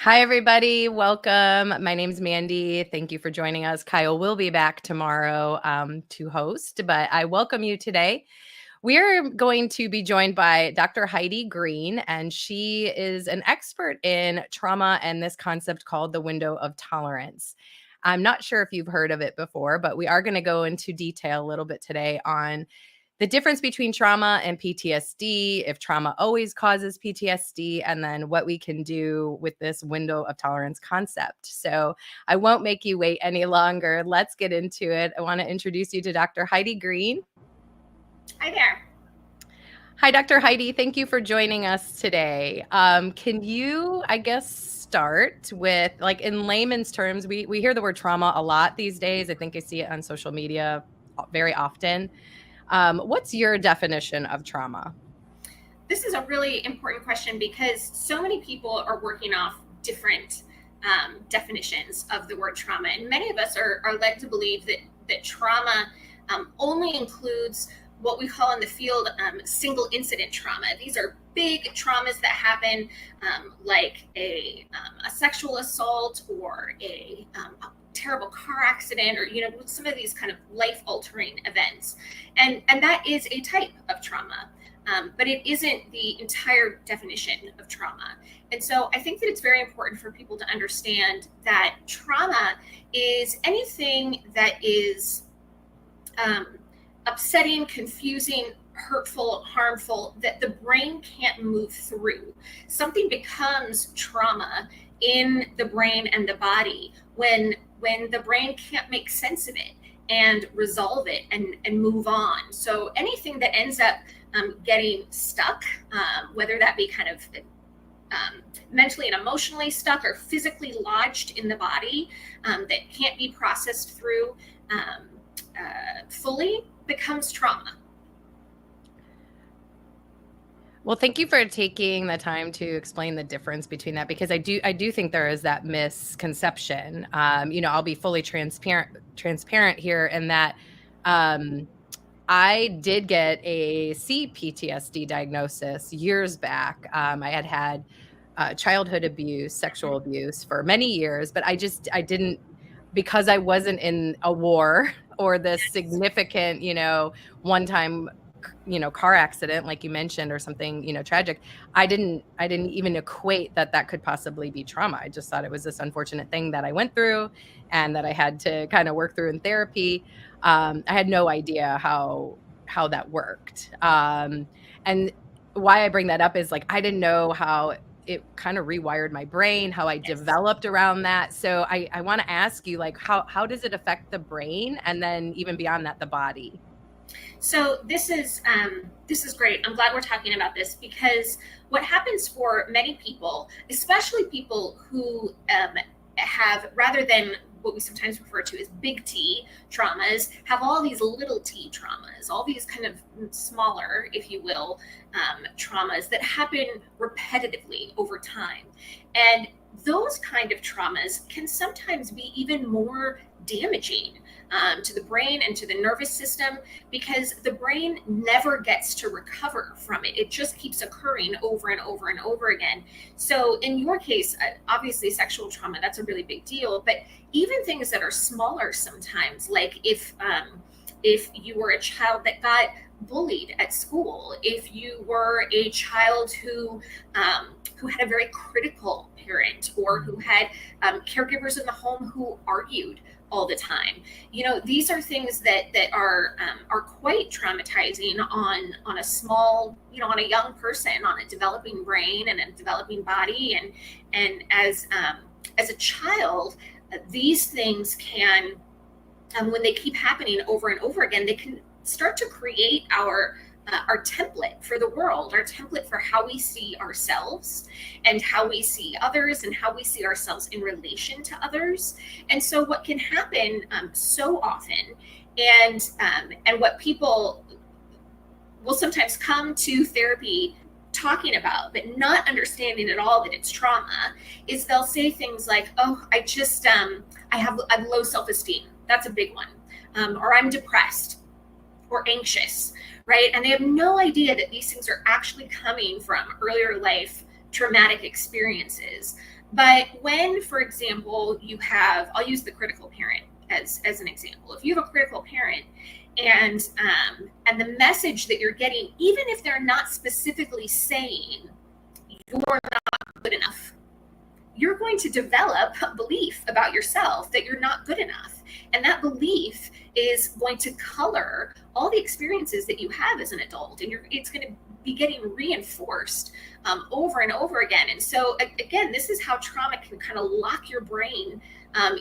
Hi, everybody. Welcome. My name's Mandy. Thank you for joining us. Kyle will be back tomorrow to host, but I welcome you today. We're going to be joined by Dr. Heidi Green, and she is an expert in trauma and this concept called the window of tolerance. I'm not sure if you've heard of it before, but we are going to go into detail a little bit today on the difference between trauma and PTSD, if trauma always causes PTSD, and then what we can do with this window of tolerance concept. So I won't make you wait any longer. Let's get into it. I want to introduce you to Dr. Heidi Green. Hi there. Hi, Dr. Heidi. Thank you for joining us today. Can you, start with, like, in layman's terms, we hear the word trauma a lot these days. I think I see it on social media very often. What's your definition of trauma? This is a really important question because so many people are working off different definitions of the word trauma. And many of us are led to believe that trauma only includes what we call in the field single incident trauma. These are big traumas that happen like a sexual assault or a terrible car accident, or some of these kind of life-altering events, and that is a type of trauma, but it isn't the entire definition of trauma. And so I think that it's very important for people to understand that trauma is anything that is upsetting, confusing, hurtful, harmful, that the brain can't move through. Something becomes trauma in the brain and the body when the brain can't make sense of it and resolve it and move on. So anything that ends up getting stuck, whether that be kind of mentally and emotionally stuck or physically lodged in the body, that can't be processed through fully, becomes trauma. Well, thank you for taking the time to explain the difference between that, because I do think there is that misconception. I'll be fully transparent here in that I did get a CPTSD diagnosis years back. I had childhood abuse, sexual abuse for many years, but I didn't, because I wasn't in a war or this significant, one-time car accident like you mentioned, or something tragic. I didn't even equate that could possibly be trauma. I just thought it was this unfortunate thing that I went through and that I had to kind of work through in therapy. I had no idea how that worked, and why I bring that up is, like, I didn't know how it kind of rewired my brain, how I developed around that. So I want to ask you, like, how does it affect the brain, and then even beyond that, the body? So this is great. I'm glad we're talking about this, because what happens for many people, especially people who have, rather than what we sometimes refer to as big T traumas, have all these little t traumas, all these kind of smaller, if you will, traumas that happen repetitively over time. And those kind of traumas can sometimes be even more damaging to the brain and to the nervous system, because the brain never gets to recover from it. It just keeps occurring over and over and over again. So in your case, obviously sexual trauma, that's a really big deal, but even things that are smaller sometimes, like if you were a child that got bullied at school, if you were a child who had a very critical parent, or who had caregivers in the home who argued all the time. These are things that are quite traumatizing on a small, on a young person, on a developing brain and a developing body. And as a child, these things can, when they keep happening over and over again, they can start to create our template for the world, our template for how we see ourselves and how we see others and how we see ourselves in relation to others. And so what can happen so often, and what people will sometimes come to therapy talking about, but not understanding at all that it's trauma, is they'll say things like, oh, I have low self-esteem. That's a big one. Or I'm depressed or anxious, right? And they have no idea that these things are actually coming from earlier life traumatic experiences. But when, for example, you have, I'll use the critical parent as an example. If you have a critical parent and the message that you're getting, even if they're not specifically saying you're not good enough, you're going to develop a belief about yourself that you're not good enough. And that belief is going to color all the experiences that you have as an adult. And it's going to be getting reinforced over and over again. And so, again, this is how trauma can kind of lock your brain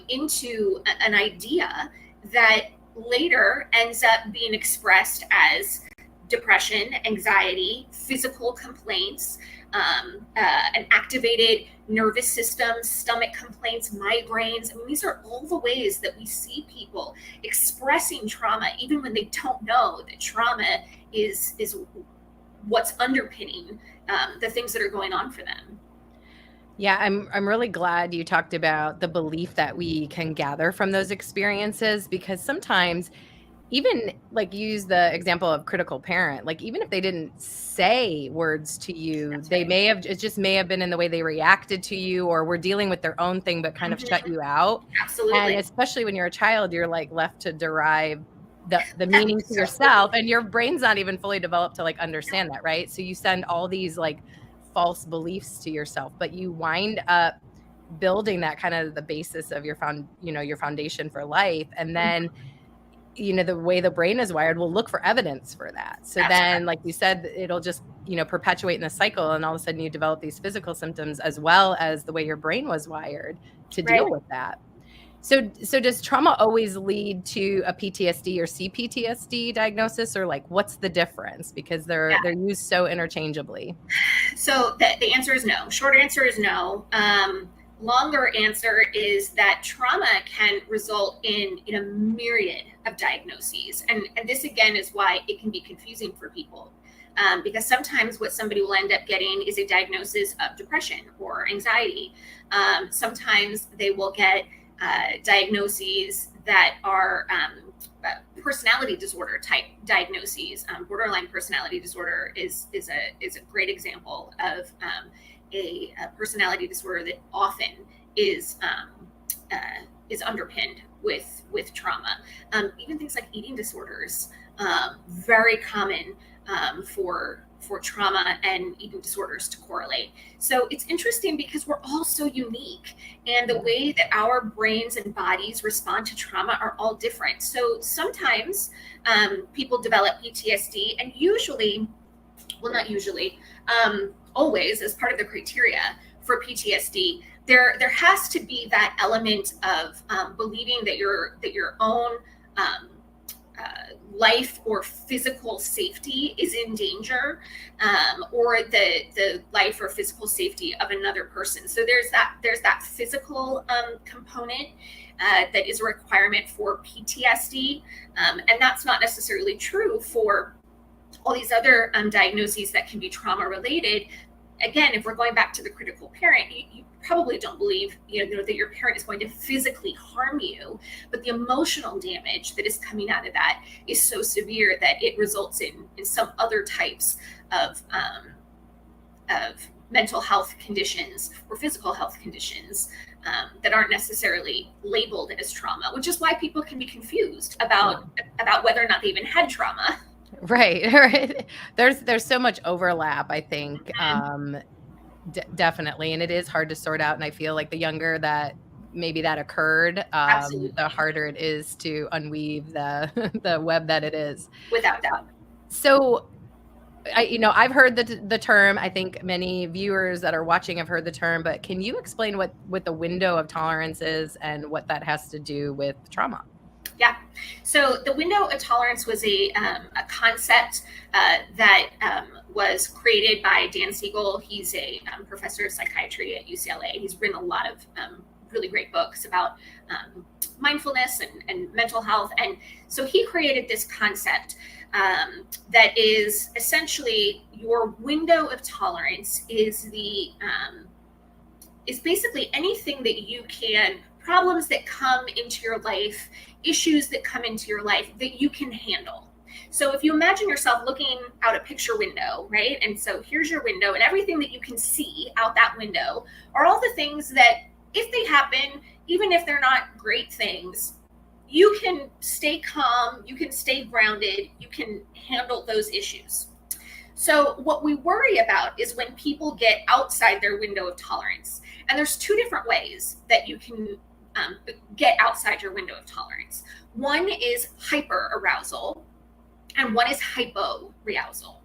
into an idea that later ends up being expressed as depression, anxiety, physical complaints, an activated nervous system, stomach complaints, migraines. I mean, these are all the ways that we see people expressing trauma, even when they don't know that trauma is what's underpinning the things that are going on for them. Yeah, I'm really glad you talked about the belief that we can gather from those experiences, because sometimes, even like, use the example of critical parent, like, even if they didn't say words to you, That's they right. may have, it just may have been in the way they reacted to you, or were dealing with their own thing, but kind of shut you out. And Absolutely. especially when you're a child, you're like left to derive the meaning to So, yourself, and your brain's not even fully developed to like understand that, right? So you send all these like false beliefs to yourself, but you wind up building that kind of the basis of your your foundation for life. And then, the way the brain is wired will look for evidence for that. So that's then, correct. like you said, it'll just, perpetuate in the cycle. And all of a sudden you develop these physical symptoms as well as the way your brain was wired to Right. deal with that. So does trauma always lead to a PTSD or CPTSD diagnosis, or like, what's the difference? Because Yeah. they're used so interchangeably. So the answer is no. Short answer is no. Longer answer is that trauma can result in a myriad of diagnoses. And this, again, is why it can be confusing for people. Because sometimes what somebody will end up getting is a diagnosis of depression or anxiety. Sometimes they will get diagnoses that are personality disorder type diagnoses. Borderline personality disorder is a great example of a personality disorder that often is underpinned with trauma. Even things like eating disorders, very common for trauma and eating disorders to correlate. So it's interesting because we're all so unique, and the way that our brains and bodies respond to trauma are all different. So sometimes people develop PTSD, and usually, well, not usually, always, as part of the criteria for PTSD, there has to be that element of believing that your own life or physical safety is in danger, or the life or physical safety of another person. So there's that physical component that is a requirement for PTSD, and that's not necessarily true for all these other diagnoses that can be trauma related. Again, if we're going back to the critical parent, you probably don't believe that your parent is going to physically harm you, but the emotional damage that is coming out of that is so severe that it results in some other types of mental health conditions or physical health conditions that aren't necessarily labeled as trauma, which is why people can be confused about whether or not they even had trauma. Right, right. There's so much overlap, I think, definitely, and it is hard to sort out. And I feel like the younger that maybe that occurred, Absolutely. the harder it is to unweave the the web that it is. Without doubt. So, I've heard the term. I think many viewers that are watching have heard the term. But can you explain what the window of tolerance is and what that has to do with trauma? Yeah. So the window of tolerance was a concept that was created by Dan Siegel. He's a professor of psychiatry at UCLA. He's written a lot of really great books about mindfulness and mental health. And so he created this concept that is essentially your window of tolerance is basically anything that you can, problems that come into your life, issues that come into your life that you can handle. So if you imagine yourself looking out a picture window, right? And so here's your window, and everything that you can see out that window are all the things that, if they happen, even if they're not great things, you can stay calm, you can stay grounded, you can handle those issues. So what we worry about is when people get outside their window of tolerance. And there's two different ways that you can get outside your window of tolerance. One is hyper arousal, and one is hypo arousal.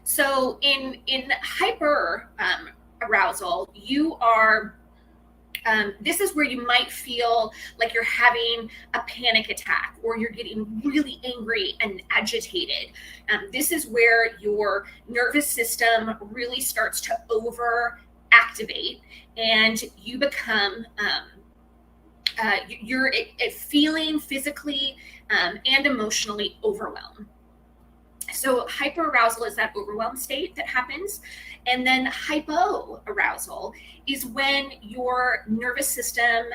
So in hyper arousal, you are this is where you might feel like you're having a panic attack, or you're getting really angry and agitated. This is where your nervous system really starts to overactivate, and you become you're feeling physically and emotionally overwhelmed. So hyperarousal is that overwhelmed state that happens. And then hypoarousal is when your nervous system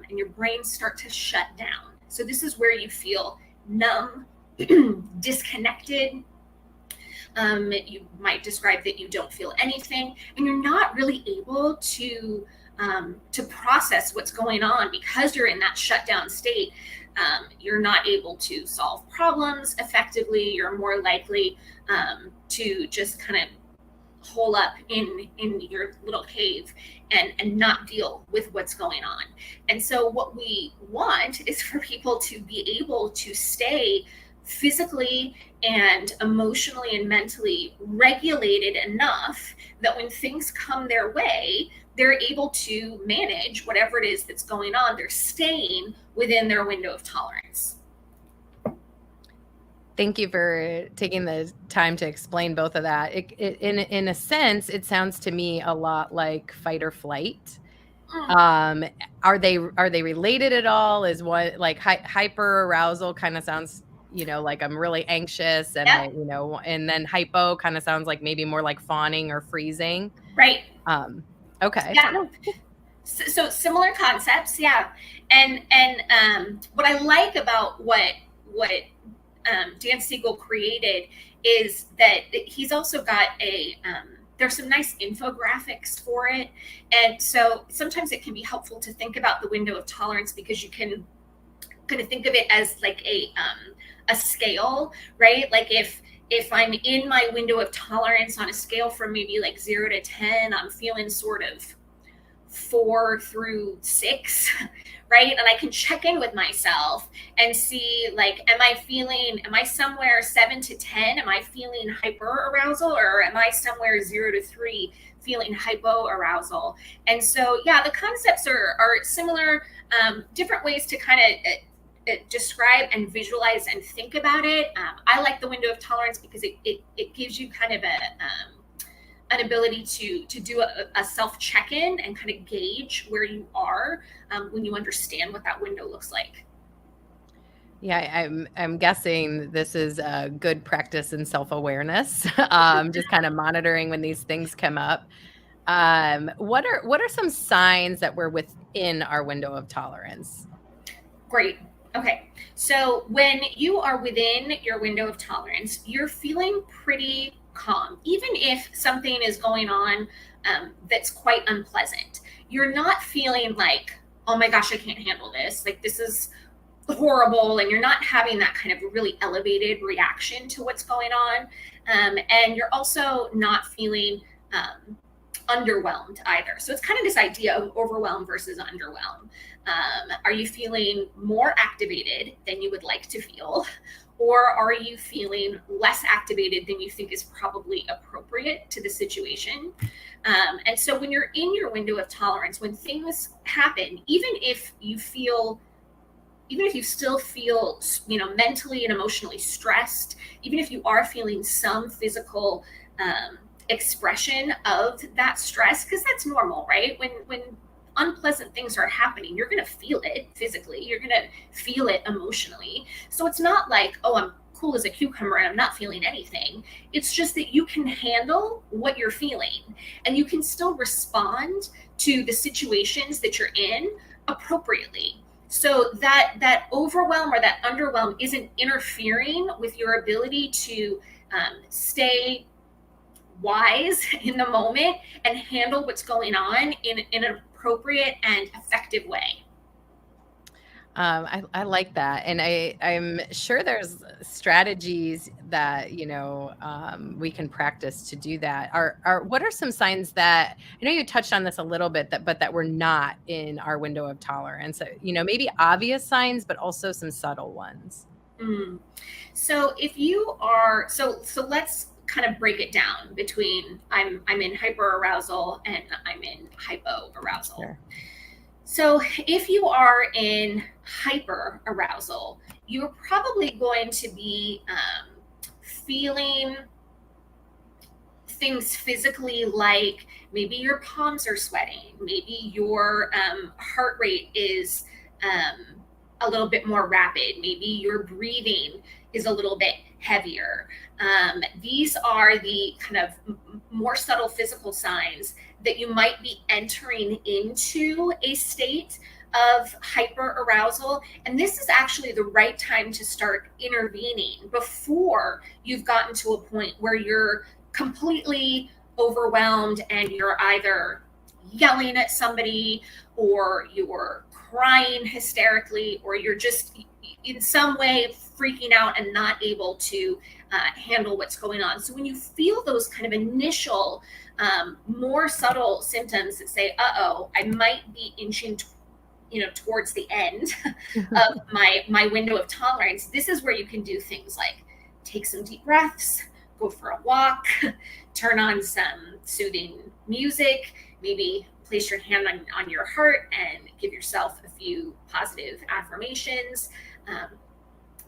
and your brain start to shut down. So this is where you feel numb, disconnected. You might describe that you don't feel anything, and you're not really able to process what's going on because you're in that shutdown state. You're not able to solve problems effectively. You're more likely to just kind of hole up in your little cave and not deal with what's going on. And so what we want is for people to be able to stay physically and emotionally and mentally regulated enough that when things come their way, they're able to manage whatever it is that's going on. They're staying within their window of tolerance. Thank you for taking the time to explain both of that. In a sense, it sounds to me a lot like fight or flight. Are they related at all? Is what, like, hyper arousal kind of sounds, like I'm really anxious, and Yep. and then hypo kind of sounds like maybe more like fawning or freezing. Right. Okay. Yeah. So similar concepts, yeah. And what I like about what Dan Siegel created is that he's also got there's some nice infographics for it. And so sometimes it can be helpful to think about the window of tolerance, because you can kind of think of it as like a scale, right? Like if I'm in my window of tolerance on a scale from maybe like 0 to 10, I'm feeling sort of 4 through 6, right? And I can check in with myself and see, like, am I somewhere 7 to 10? Am I feeling hyper arousal, or am I somewhere 0 to 3 feeling hypo arousal? And so, yeah, the concepts are similar, different ways to kind of describe and visualize and think about it. I like the window of tolerance because it gives you kind of an ability to do a self check-in and kind of gauge where you are when you understand what that window looks like. Yeah, I'm guessing this is a good practice in self-awareness, just kind of monitoring when these things come up. What are some signs that we're within our window of tolerance? Great. Okay. So when you are within your window of tolerance, you're feeling pretty calm, even if something is going on that's quite unpleasant. You're not feeling like, oh my gosh, I can't handle this, like this is horrible, and you're not having that kind of really elevated reaction to what's going on. And you're also not feeling underwhelmed either. So it's kind of this idea of overwhelm versus underwhelm. Are you feeling more activated than you would like to feel? Or are you feeling less activated than you think is probably appropriate to the situation? And so when you're in your window of tolerance, when things happen, even if you still feel, mentally and emotionally stressed, even if you are feeling some physical expression of that stress, because that's normal, right? When unpleasant things are happening, you're going to feel it physically, you're going to feel it emotionally. So it's not like, oh, I'm cool as a cucumber and I'm not feeling anything. It's just that you can handle what you're feeling, and you can still respond to the situations that you're in appropriately. So that overwhelm or that underwhelm isn't interfering with your ability to stay wise in the moment and handle what's going on in an appropriate and effective way. I like that. And I'm sure there's strategies that, we can practice to do that. What are some signs that, I know you touched on this a little bit, but that we're not in our window of tolerance? So, maybe obvious signs, but also some subtle ones. Mm. So if you are, so let's kind of break it down between I'm in hyperarousal and I'm in hypoarousal. Sure. So if you are in hyperarousal, you're probably going to be feeling things physically, like maybe your palms are sweating, maybe your heart rate is a little bit more rapid, maybe your breathing is a little bit heavier. These are the kind of more subtle physical signs that you might be entering into a state of hyperarousal. And this is actually the right time to start intervening before you've gotten to a point where you're completely overwhelmed and you're either yelling at somebody or you're crying hysterically or you're just in some way freaking out and not able to handle what's going on. So when you feel those kind of initial more subtle symptoms that say, I might be inching towards the end of my window of tolerance, this is where you can do things like take some deep breaths, go for a walk, turn on some soothing music, maybe place your hand on your heart and give yourself a few positive affirmations.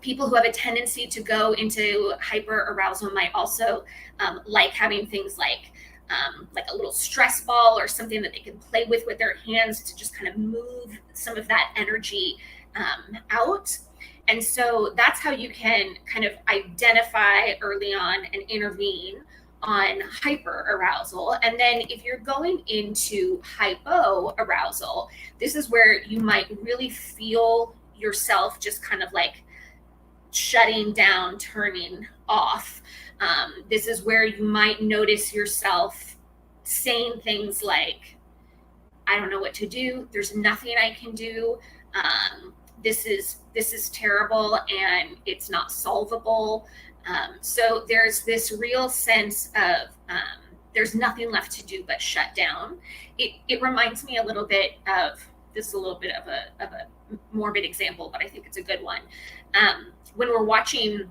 People who have a tendency to go into hyperarousal might also like having things like a little stress ball or something that they can play with their hands to just kind of move some of that energy out. And so that's how you can kind of identify early on and intervene on hyperarousal. And then if you're going into hypoarousal, this is where you might really feel yourself just kind of like shutting down, turning off. This is where you might notice yourself saying things like, I don't know what to do. There's nothing I can do. This is terrible and it's not solvable. So there's this real sense of there's nothing left to do but shut down. It reminds me a little bit of, this is a little bit of a morbid example, but I think it's a good one. When we're watching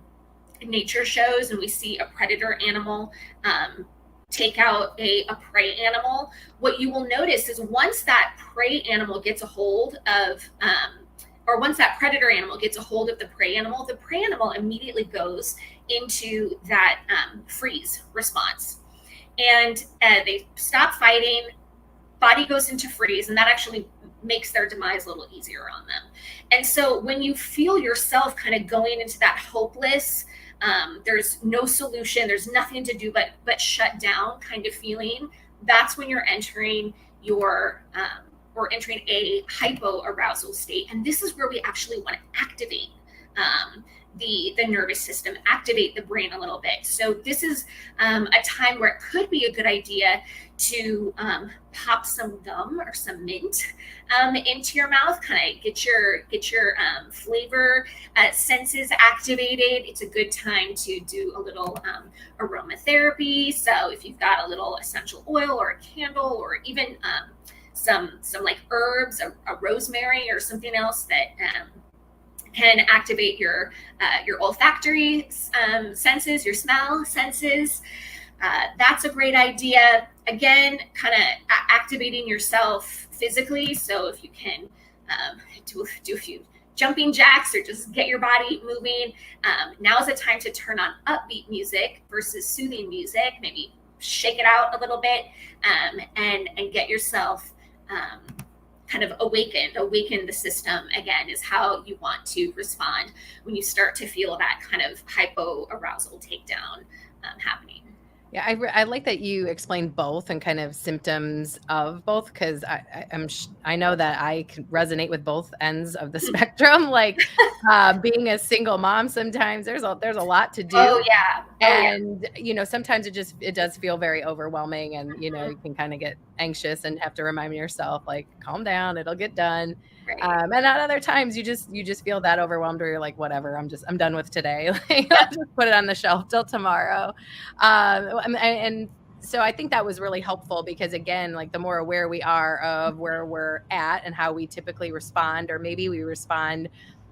nature shows and we see a predator animal take out a prey animal, what you will notice is once that prey animal gets a hold of or once that predator animal gets a hold of the prey animal immediately goes into that freeze response. And they stop fighting, body goes into freeze, and that actually makes their demise a little easier on them. And so when you feel yourself kind of going into that hopeless, there's no solution, there's nothing to do but shut down kind of feeling, that's when you're entering your or entering a hypoarousal state. And this is where we actually want to activate the nervous system, activate the brain a little bit. So this is a time where it could be a good idea to pop some gum or some mint into your mouth, kind of get your flavor senses activated. It's a good time to do a little aromatherapy. So if you've got a little essential oil or a candle or even some like herbs, a rosemary or something else that can activate your olfactory senses, your smell senses. That's a great idea. Again, kind of activating yourself physically. So if you can do a few jumping jacks or just get your body moving. Now is the time to turn on upbeat music versus soothing music. Maybe shake it out a little bit and get yourself kind of awaken the system again, is how you want to respond when you start to feel that kind of hypoarousal takedown happening. Yeah, I like that you explained both and kind of symptoms of both, because I know that I can resonate with both ends of the spectrum. Like being a single mom, sometimes there's a lot to do, Oh yeah. Oh yeah. and sometimes it does feel very overwhelming, and Mhm. you can kind of get anxious and have to remind yourself, like, calm down, it'll get done. Right. And at other times you just feel that overwhelmed, where you're like, whatever, I'm done with today. Like, I'll Yep. just put it on the shelf till tomorrow. And so I think that was really helpful, because again, like, the more aware we are of where we're at and how we typically respond, or maybe we respond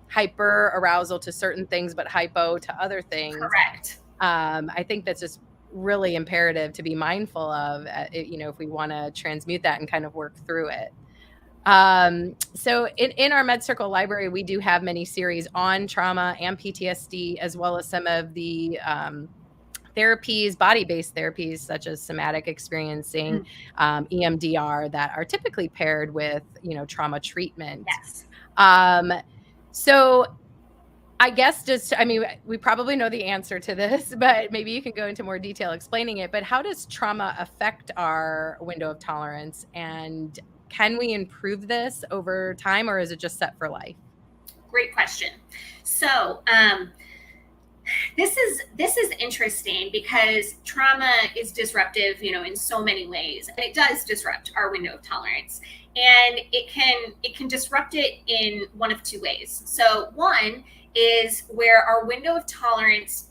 hyper arousal to certain things but hypo to other things, Correct. I think that's just really imperative to be mindful of, if we want to transmute that and kind of work through it. So in our MedCircle library, we do have many series on trauma and PTSD, as well as some of the therapies, body-based therapies, such as somatic experiencing, Mhm. EMDR, that are typically paired with, trauma treatment. Yes. So I guess we probably know the answer to this, but maybe you can go into more detail explaining it. But how does trauma affect our window of tolerance? And can we improve this over time, or is it just set for life? Great question. So, this is interesting because trauma is disruptive, in so many ways, and it does disrupt our window of tolerance. And it can disrupt it in one of two ways. So one is where our window of tolerance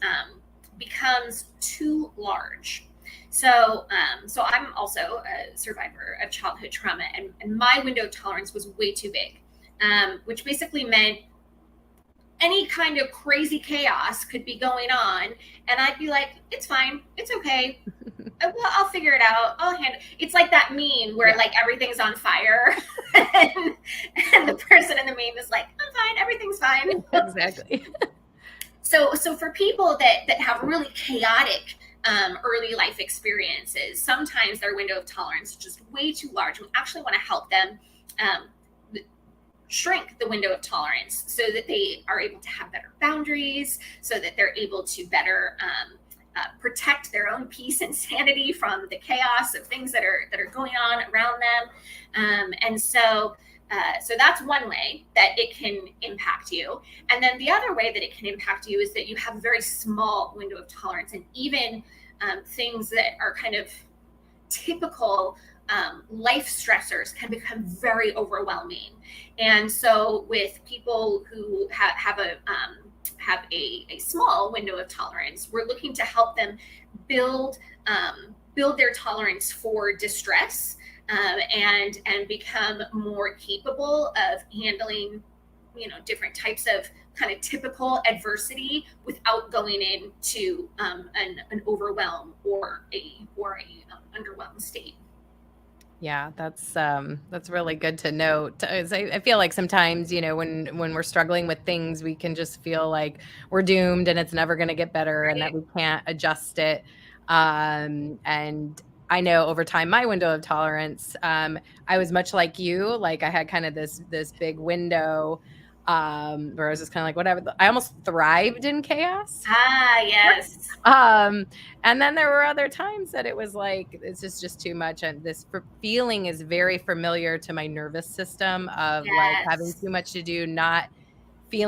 becomes too large. So I'm also a survivor of childhood trauma, and my window of tolerance was way too big, which basically meant any kind of crazy chaos could be going on, and I'd be like, it's fine, it's okay, well, I'll figure it out, I'll handle. It's like that meme where Yeah, like everything's on fire, and, and the person in the meme is like, I'm fine, everything's fine. exactly. So for people that have really chaotic early life experiences, sometimes their window of tolerance is just way too large. We actually want to help them um, shrink the window of tolerance so that they are able to have better boundaries, so that they're able to better protect their own peace and sanity from the chaos of things that are going on around them. So that's one way that it can impact you. And then the other way that it can impact you is that you have a very small window of tolerance, and even things that are kind of typical life stressors can become very overwhelming. And so with people who have a small window of tolerance, we're looking to help them build build their tolerance for distress, and become more capable of handling different types of kind of typical adversity without going into an overwhelm or a underwhelmed state. Yeah, that's really good to note. I feel like sometimes, when we're struggling with things, we can just feel like we're doomed and it's never going to get better, and that Right. we can't adjust it. And I know over time, my window of tolerance, I was much like you. Like, I had kind of this big window, where I was just kind of like, whatever. I almost thrived in chaos. Ah, yes. Um, and then there were other times that it was like, this is just too much. And this feeling is very familiar to my nervous system, of like having Yes. too much to do, not feeling